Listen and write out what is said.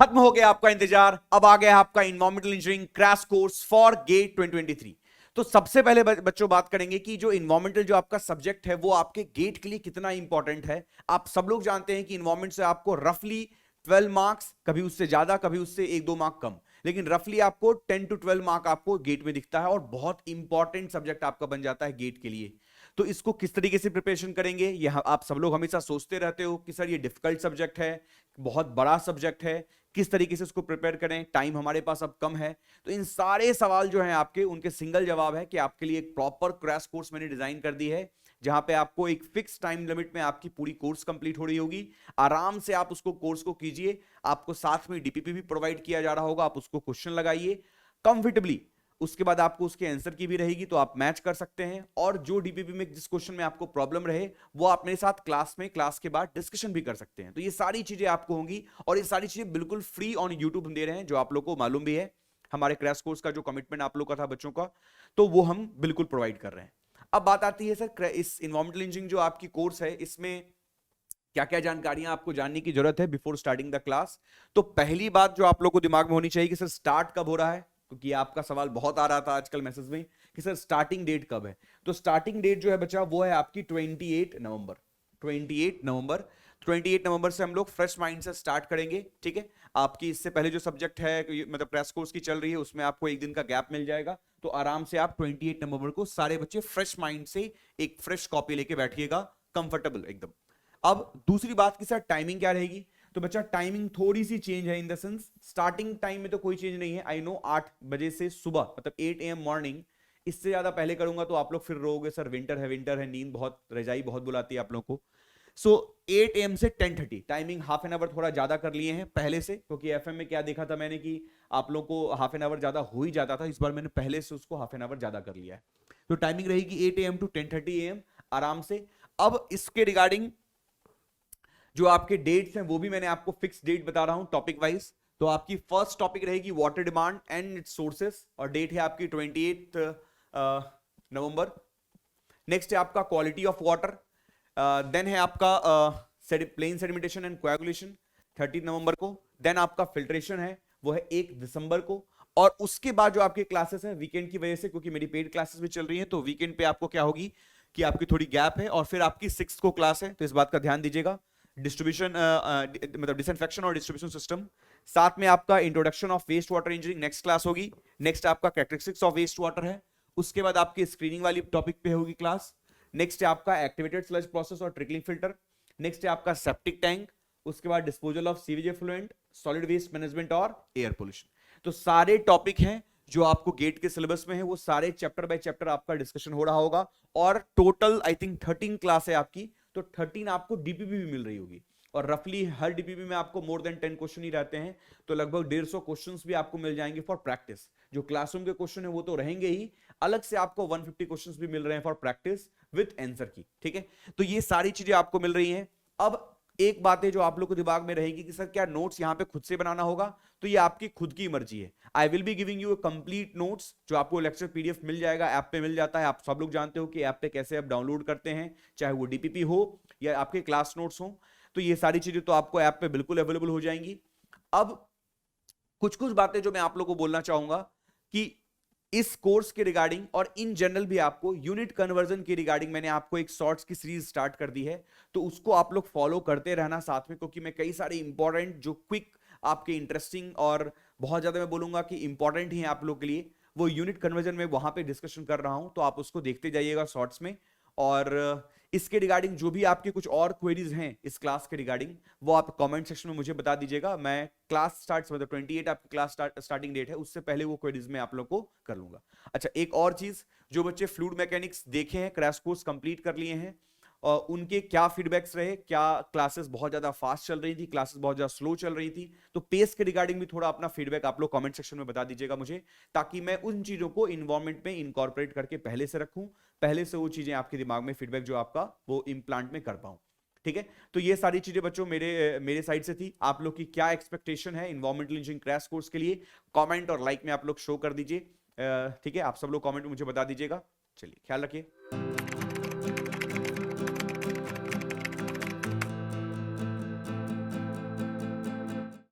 खत्म हो गया आपका इंतजार, अब आ गया आपका environmental engineering crash course for GATE 2023। तो सबसे पहले बच्चों बात करेंगे कि जो इन्वायरमेंटल जो आपका सब्जेक्ट है वो आपके गेट के लिए कितना इंपॉर्टेंट है। आप सब लोग जानते हैं कि इन्वायरमेंट से आपको रफली 12 मार्क्स, कभी उससे ज्यादा कभी उससे 1-2 मार्क कम, लेकिन रफली आपको 10 to 12 मार्क आपको गेट में दिखता है और बहुत इंपॉर्टेंट सब्जेक्ट आपका बन जाता है गेट के लिए। तो इसको किस तरीके से प्रिपरेशन करेंगे, ये आप सब लोग हमेशा सोचते रहते हो कि सर ये डिफिकल्ट सब्जेक्ट है, बहुत बड़ा सब्जेक्ट है, किस तरीके से उसको प्रिपेयर करें, टाइम हमारे पास अब कम है। तो इन सारे सवाल जो हैं आपके, उनके सिंगल जवाब है कि आपके लिए एक प्रॉपर क्रैश कोर्स मैंने डिजाइन कर दी है, जहां पे आपको एक फिक्स टाइम लिमिट में आपकी पूरी कोर्स कंप्लीट हो रही होगी। आराम से आप उसको कोर्स को कीजिए, आपको साथ में डीपीपी भी प्रोवाइड किया जा रहा होगा, आप उसको क्वेश्चन लगाइए कंफर्टेबली, उसके बाद आपको उसके आंसर की भी रहेगी तो आप मैच कर सकते हैं। और जो डीपीपी में जिस क्वेश्चन में आपको प्रॉब्लम रहे वो आप मेरे साथ क्लास में, क्लास के बाद डिस्कशन भी कर सकते हैं। तो ये सारी चीजें आपको होंगी और ये सारी चीजें बिल्कुल फ्री ऑन यूट्यूब हम दे रहे हैं, जो आप लोग को मालूम भी है। हमारे क्रैश कोर्स का जो कमिटमेंट आप लोग का था बच्चों का, तो वो हम बिल्कुल प्रोवाइड कर रहे हैं। अब बात आती है सर, इस इन्वायरमेंटल इंजीनियरिंग जो आपकी कोर्स है, इसमें क्या क्या जानकारियां आपको जानने की जरूरत है बिफोर स्टार्टिंग द क्लास। तो पहली बात जो आप लोग को दिमाग में होनी चाहिए कि सर स्टार्ट कब हो रहा है, क्योंकि आपका सवाल बहुत आ रहा था आजकल मैसेज में कि सर स्टार्टिंग डेट कब है। तो स्टार्टिंग डेट जो है बच्चा वो है आपकी 28 नवंबर। 28 नवंबर से हम लोग फ्रेश माइंड से स्टार्ट करेंगे, ठीक है। आपकी इससे पहले जो सब्जेक्ट है मतलब क्रैश कोर्स की चल रही है, उसमें आपको एक दिन का गैप मिल जाएगा, तो आराम से आप 28 नवंबर को सारे बच्चे फ्रेश माइंड से एक फ्रेश कॉपी लेके बैठिएगा, कंफर्टेबल एकदम। अब दूसरी बात की सर टाइमिंग क्या रहेगी, तो बच्चा टाइमिंग थोड़ी सी चेंज है in the sense, starting time में तो कोई चेंज नहीं है। आई नो 8 बजे से सुबह मतलब 8 AM मॉर्निंग, इससे ज्यादा पहले करूंगा तो आप लोग फिर रोगे सर विंटर है, नींद बहुत, रजाई बहुत बुलाती है आप लोग को। सो 8 AM से 10:30 टाइमिंग, हाफ एन आवर थोड़ा ज्यादा कर लिए हैं पहले से, क्योंकि एफएम में क्या देखा था मैंने कि आप लोग को हाफ एन आवर ज्यादा हो ही जाता था, इस बार मैंने पहले से उसको हाफ एन आवर ज्यादा कर लिया है। तो टाइमिंग रहेगी 8 AM to 10:30 AM आराम से। अब इसके रिगार्डिंग जो आपके डेट्स हैं वो भी मैंने आपको फिक्स डेट बता रहा हूं टॉपिक वाइज। तो आपकी फर्स्ट टॉपिक रहेगी water demand and it's sources, और डेट है आपकी 28 नवंबर। नेक्स्ट है आपका क्वालिटी ऑफ वाटर, देन है आपका प्लेन सेडिमेंटेशन एंड कोएगुलेशन 30 नवंबर को। देन आपका फिल्ट्रेशन है वो है 1 दिसंबर को। और उसके बाद जो आपके क्लासेस हैं वीकेंड की वजह से, क्योंकि मेरी पेड क्लासेस भी चल रही हैं, तो वीकेंड पे आपको क्या होगी कि आपकी थोड़ी गैप है, और फिर आपकी 6 को क्लास है, तो इस बात का ध्यान दीजिएगा। डिस्ट्रीब्यूशन मतलब डिसइंफेक्शन और डिस्ट्रीब्यूशन सिस्टम, साथ में आपका introduction of waste water engineering next class होगी। नेक्स्ट आपका कैरेक्टरिस्टिक्स ऑफ वेस्ट वाटर है, उसके बाद आपकी स्क्रीनिंग वाली टॉपिक पे होगी क्लास। नेक्स्ट है आपका एक्टिवेटेड स्लज प्रोसेस और ट्रिकलिंग फिल्टर। नेक्स्ट है आपका सेप्टिक टैंक, उसके बाद disposal of sewage effluent, solid waste management और एयर पोल्यूशन। तो सारे टॉपिक हैं जो आपको गेट के सिलेबस में है, वो सारे चैप्टर बाय चैप्टर आपका डिस्कशन हो रहा होगा। और टोटल आई थिंक 13 क्लास है आपकी, तो 13 आपको डीपीपी भी मिल रही होगी, और रफली हर डीपीपी में आपको मोर देन 10 क्वेश्चन ही रहते हैं, तो लगभग 150 क्वेश्चंस भी आपको मिल जाएंगे फॉर प्रैक्टिस। जो क्लासरूम के क्वेश्चन है वो तो रहेंगे ही, अलग से आपको 150 क्वेश्चंस भी मिल रहे हैं फॉर प्रैक्टिस विद आंसर की, ठीक है। तो ये सारी चीजें आपको मिल रही हैं। अब एक बात है जो आप लोग को दिमाग में रहेगी कि सर क्या नोट्स यहां पे खुद से बनाना होगा, तो ये आपकी खुद की मर्जी है। I will be giving you complete notes, जो आपको लेक्चर पीडीएफ मिल जाएगा, ऐप पे मिल जाता है। आप सब लोग जानते हो कि ऐप पे कैसे आप डाउनलोड करते हैं, चाहे वो डीपीपी हो या आपके क्लास नोट्स हो, तो ये सारी चीजें तो आपको ऐप पे बिल्कुल अवेलेबल हो जाएंगी। अब कुछ कुछ बातें जो मैं आप लोग को बोलना चाहूंगा कि इस कोर्स के रिगार्डिंग और इन जनरल भी आपको यूनिट कन्वर्जन की रिगार्डिंग मैंने आपको एक शॉर्ट्स की सीरीज स्टार्ट कर दी है, तो उसको आप लोग फॉलो करते रहना साथ में, क्योंकि मैं कई सारे इंपॉर्टेंट जो क्विक आपके इंटरेस्टिंग और बहुत ज्यादा मैं बोलूंगा कि इंपॉर्टेंट ही है आप लोग के लिए, वो यूनिट कन्वर्जन में वहां पे डिस्कशन कर रहा हूं, तो आप उसको देखते जाइएगा शॉर्ट्स में। और इसके रिगार्डिंग जो भी आपके कुछ और क्वेरीज हैं इस क्लास के रिगार्डिंग, वो आप कमेंट सेक्शन में मुझे बता दीजिएगा। मैं क्लास स्टार्ट मतलब 28 आपकी क्लास स्टार्टिंग डेट है, उससे पहले वो क्वेरीज में आप लोग को कर लूंगा। अच्छा, एक और चीज, जो बच्चे फ्लूइड मैकेनिक्स देखे हैं, क्रैश कोर्स कंप्लीट कर लिए हैं, और उनके क्या फीडबैक्स रहे, क्या क्लासेस बहुत ज्यादा फास्ट चल रही थी, क्लासेस बहुत ज्यादा स्लो चल रही थी, तो पेस के रिगार्डिंग भी थोड़ा अपना फीडबैक आप लोग कमेंट सेक्शन में बता दीजिएगा मुझे, ताकि मैं उन चीजों को इन्वायरमेंट में इनकॉर्पोरेट करके पहले से रखूं, पहले से वो चीजें आपके दिमाग में फीडबैक जो आपका वो इम्प्लांट में कर पाऊं, ठीक है। तो ये सारी चीजें बच्चों मेरे साइड से थी। आप लोग की क्या एक्सपेक्टेशन है इन्वायरमेंटल इंजीनियरिंग क्रैश कोर्स के लिए, कमेंट और लाइक में आप लोग शो कर दीजिए, ठीक है। आप सब लोग कमेंट में मुझे बता दीजिएगा। चलिए, ख्याल रखिए।